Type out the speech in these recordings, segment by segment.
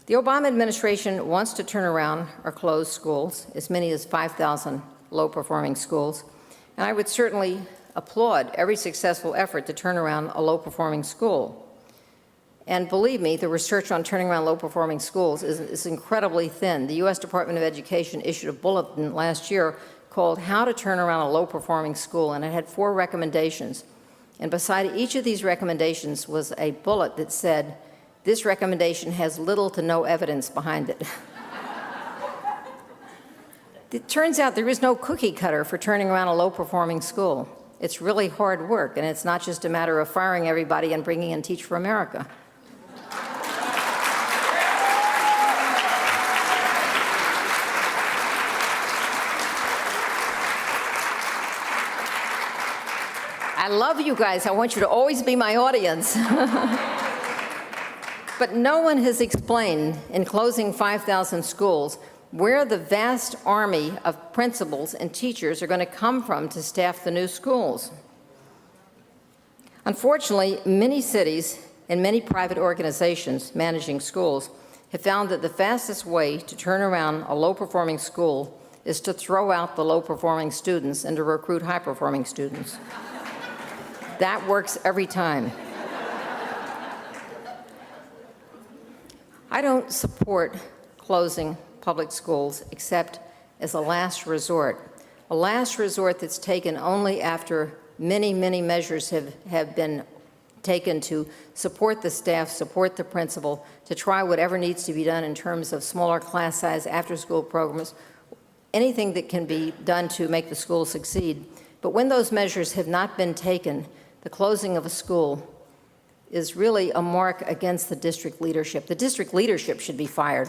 The Obama administration wants to turn around or close schools, as many as 5,000 low-performing schools, and I would certainly applaud every successful effort to turn around a low-performing school. And believe me, the research on turning around low-performing schools is incredibly thin. The U.S. Department of Education issued a bulletin last year called How to Turn Around a Low-Performing School, and it had 4 recommendations. And beside each of these recommendations was a bullet that said, "This recommendation has little to no evidence behind it." It turns out there is no cookie cutter for turning around a low-performing school. It's really hard work, and it's not just a matter of firing everybody and bringing in Teach for America. I love you guys. I want you to always be my audience. But no one has explained, in closing 5,000 schools, where the vast army of principals and teachers are going to come from to staff the new schools. Unfortunately, many cities and many private organizations managing schools have found that the fastest way to turn around a low-performing school is to throw out the low-performing students and to recruit high-performing students. That works every time. I don't support closing public schools except as a last resort that's taken only after many, many measures have been taken to support the staff, support the principal, to try whatever needs to be done in terms of smaller class size, after-school programs, anything that can be done to make the school succeed. But when those measures have not been taken, the closing of a school is really a mark against the district leadership. The district leadership should be fired.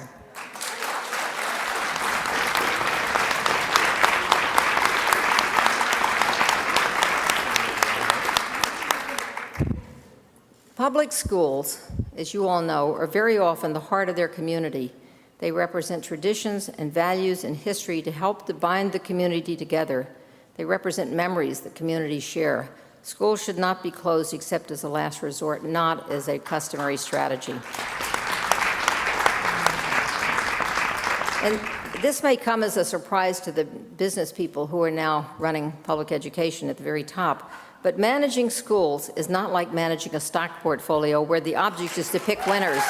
Public schools, as you all know, are very often the heart of their community. They represent traditions and values and history to help to bind the community together. They represent memories that communities share. Schools should not be closed except as a last resort, not as a customary strategy. And this may come as a surprise to the business people who are now running public education at the very top, but managing schools is not like managing a stock portfolio where the object is to pick winners.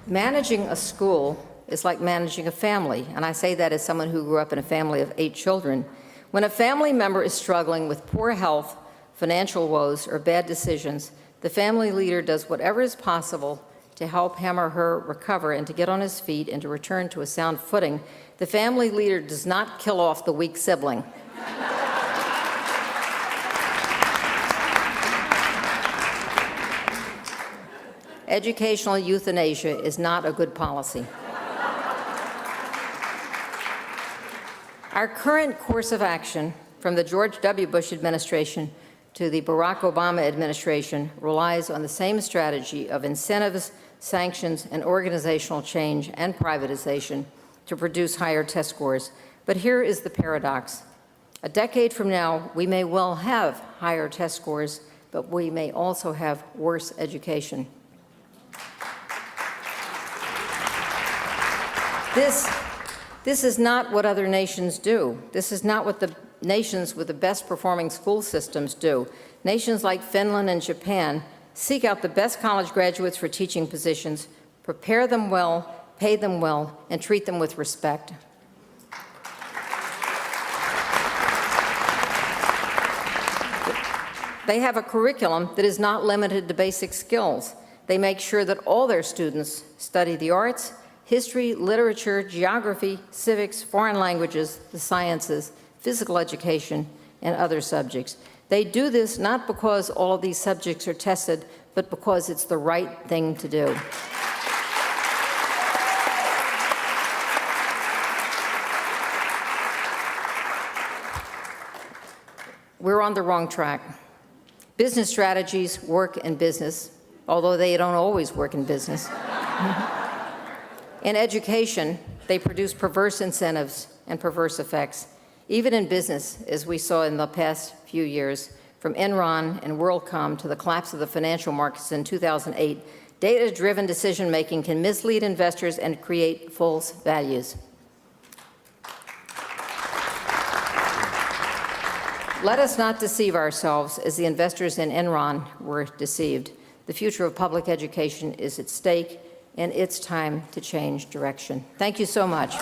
Managing a school is like managing a family, and I say that as someone who grew up in a family of 8 children. When a family member is struggling with poor health, financial woes, or bad decisions, the family leader does whatever is possible to help him or her recover and to get on his feet and to return to a sound footing. The family leader does not kill off the weak sibling. Educational euthanasia is not a good policy. Our current course of action, from the George W. Bush administration to the Barack Obama administration, relies on the same strategy of incentives, sanctions, and organizational change and privatization to produce higher test scores. But here is the paradox. A decade from now, we may well have higher test scores, but we may also have worse education. This is not what other nations do. This is not what the nations with the best performing school systems do. Nations like Finland and Japan seek out the best college graduates for teaching positions, prepare them well, pay them well, and treat them with respect. They have a curriculum that is not limited to basic skills. They make sure that all their students study the arts, history, literature, geography, civics, foreign languages, the sciences, physical education, and other subjects. They do this not because all of these subjects are tested, but because it's the right thing to do. We're on the wrong track. Business strategies work in business, although they don't always work in business. In education, they produce perverse incentives and perverse effects. Even in business, as we saw in the past few years, from Enron and WorldCom to the collapse of the financial markets in 2008, data-driven decision-making can mislead investors and create false values. Let us not deceive ourselves as the investors in Enron were deceived. The future of public education is at stake, and it's time to change direction. Thank you so much.